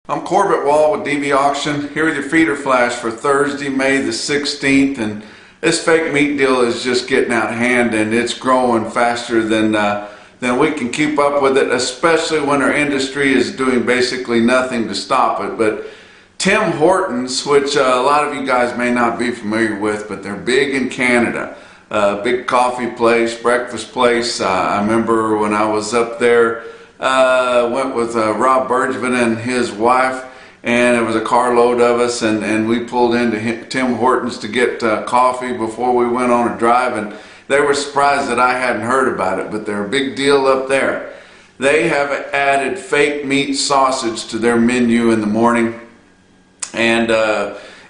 I'm Corbett Wall with DB Auction, here with your feeder flash for Thursday, May the 16th, and this fake meat deal is just getting out of hand, and it's growing faster than we can keep up with it, especially when our industry is doing basically nothing to stop it. But Tim Hortons, which a lot of you guys may not be familiar with, but they're big in Canada. Big coffee place, breakfast place. I remember when I was up there, went with Rob Bergevin and his wife, and it was a carload of us, and we pulled into Tim Hortons to get coffee before we went on a drive, and they were surprised that I hadn't heard about it, but they're a big deal up there. They have added fake meat sausage to their menu in the morning, and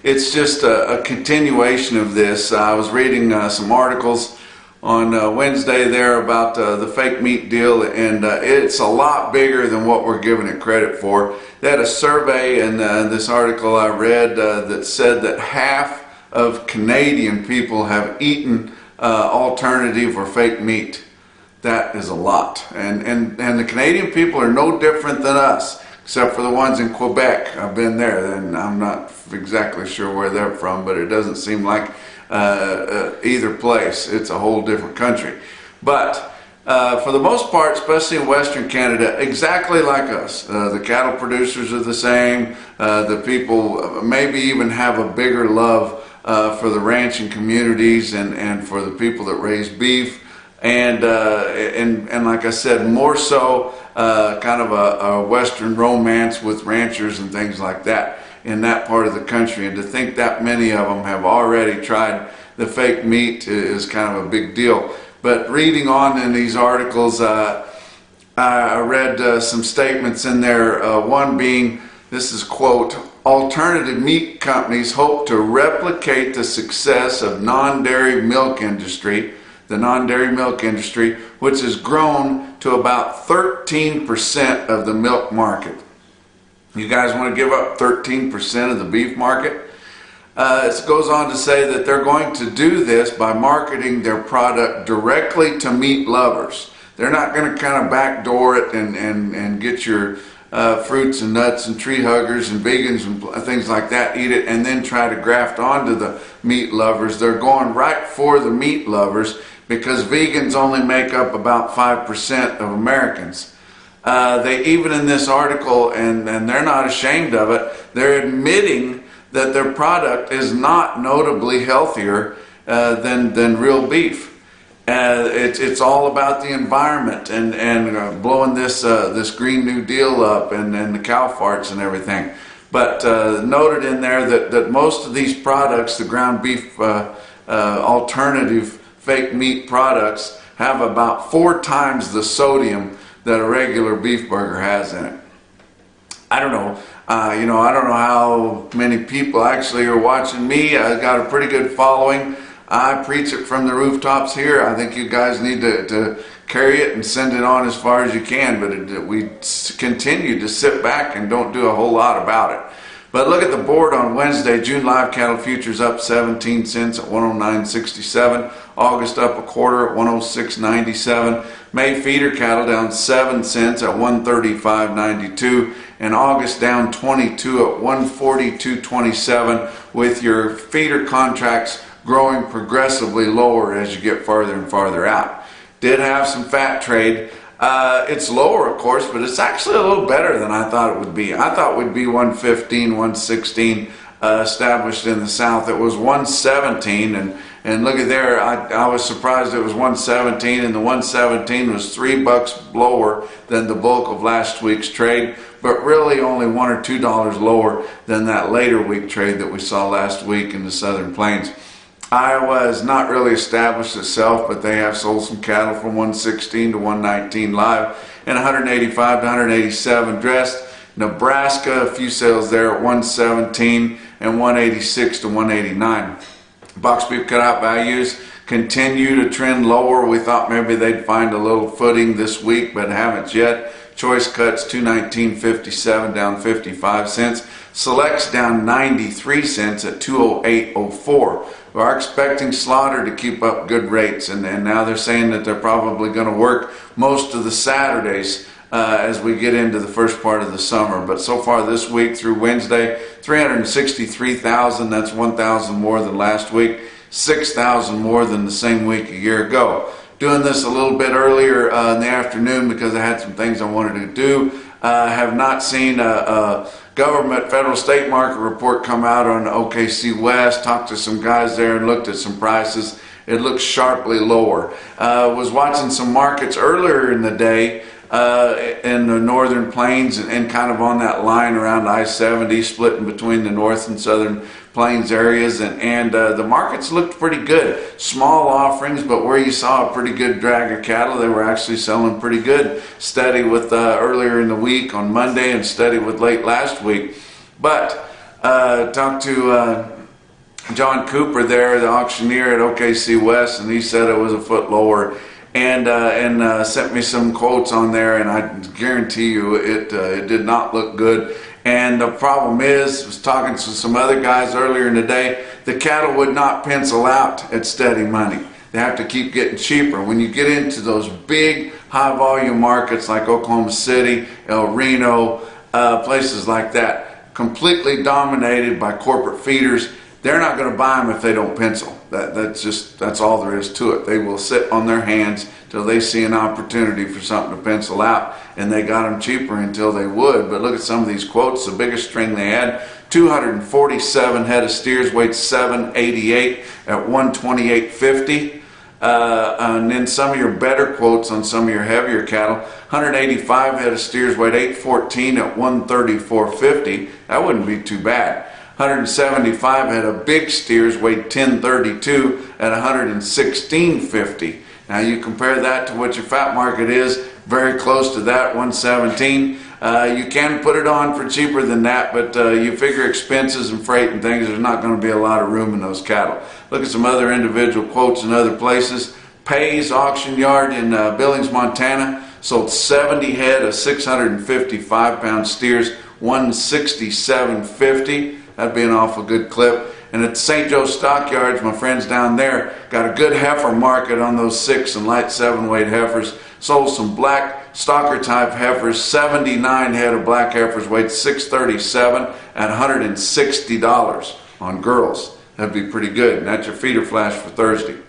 it's just a continuation of this. I was reading some articles on Wednesday there about the fake meat deal, and it's a lot bigger than what we're giving it credit for. They had a survey in this article I read that said that half of Canadian people have eaten alternative or fake meat. That is a lot, and the Canadian people are no different than us, except for the ones in Quebec. I've been there, and I'm not exactly sure where they're from, but it doesn't seem like either place. It's a whole different country. But for the most part, especially in Western Canada, exactly like us. The cattle producers are the same. The people maybe even have a bigger love for the ranching communities and for the people that raise beef. And like I said, more so kind of a Western romance with ranchers and things like that in that part of the country. And to think that many of them have already tried the fake meat is kind of a big deal. But reading on in these articles, I read some statements in there, one being, this is quote, "Alternative meat companies hope to replicate the success of non-dairy milk industry," the non-dairy milk industry, which has grown to about 13% of the milk market. You guys want to give up 13% of the beef market? It goes on to say that they're going to do this by marketing their product directly to meat lovers. They're not going to kind of backdoor it and get your fruits and nuts and tree huggers and vegans and things like that, eat it, and then try to graft onto the meat lovers. They're going right for the meat lovers because vegans only make up about 5% of Americans. They even in this article, and they're not ashamed of it, they're admitting that their product is not notably healthier than real beef. It's all about the environment and blowing this Green New Deal up and the cow farts and everything. But noted in there that most of these products, the ground beef alternative fake meat products, have about 4 times the sodium that a regular beef burger has in it. I don't know. I don't know how many people actually are watching me. I got a pretty good following. I preach it from the rooftops here. I think you guys need to carry it and send it on as far as you can, but we continue to sit back and don't do a whole lot about it. But look at the board on Wednesday. June live cattle futures up 17 cents at 109.67. August up a quarter at 106.97. May feeder cattle down 7 cents at 135.92. And August down 22 at 142.27, with your feeder contracts growing progressively lower as you get farther and farther out. Did have some fat trade. It's lower, of course, but it's actually a little better than I thought it would be. I thought it would be 115, 116 established in the South. It was 117, and look at there. I was surprised it was 117, and the 117 was $3 lower than the bulk of last week's trade, but really only $1 or $2 lower than that later week trade that we saw last week in the Southern Plains. Iowa is not really established itself, but they have sold some cattle from 116 to 119 live and 185 to 187 dressed. Nebraska, a few sales there at 117 and 186 to 189. Box beef cutout values continue to trend lower. We thought maybe they'd find a little footing this week, but haven't yet. Choice cuts 219.57 down 55 cents. Selects down 93 cents at 208.04. We are expecting slaughter to keep up good rates, and now they're saying that they're probably going to work most of the Saturdays as we get into the first part of the summer. But so far this week through Wednesday, 363,000. That's 1,000 more than last week, 6,000 more than the same week a year ago. Doing this a little bit earlier in the afternoon because I had some things I wanted to do. Have not seen a government federal state market report come out on OKC West. Talked to some guys there and looked at some prices. It looks sharply lower. Was watching some markets earlier in the day in the northern plains and kind of on that line around I-70, splitting between the north and southern plains areas, and the markets looked pretty good. Small offerings, but where you saw a pretty good drag of cattle, they were actually selling pretty good. Steady with earlier in the week on Monday and steady with late last week. But talked to John Cooper there, the auctioneer at OKC West, and he said it was a foot lower, and sent me some quotes on there, and I guarantee you it did not look good. And the problem is, I was talking to some other guys earlier in the day, the cattle would not pencil out at steady money. They have to keep getting cheaper. When you get into those big high volume markets like Oklahoma City, El Reno, places like that, completely dominated by corporate feeders, they're not going to buy them if they don't pencil. That's all there is to it. They will sit on their hands till they see an opportunity for something to pencil out, and they got them cheaper until they would. But look at some of these quotes. The biggest string they had, 247 head of steers, weighed 788 at 128.50. And then some of your better quotes on some of your heavier cattle, 185 head of steers, weighed 814 at 134.50. That wouldn't be too bad. 175 head of big steers, weighed 1032 at 116.50. Now you compare that to what your fat market is, very close to that, 117. You can put it on for cheaper than that, but you figure expenses and freight and things, there's not going to be a lot of room in those cattle. Look at some other individual quotes in other places. Pay's auction yard in Billings, Montana, sold 70 head of 655 pound steers, 167.50. That'd be an awful good clip. And at St. Joe Stockyards, my friends down there got a good heifer market on those 6 and light 7 weight heifers. Sold some black stalker type heifers, 79 head of black heifers, weighed 637 at $160 on girls. That'd be pretty good. And that's your feeder flash for Thursday.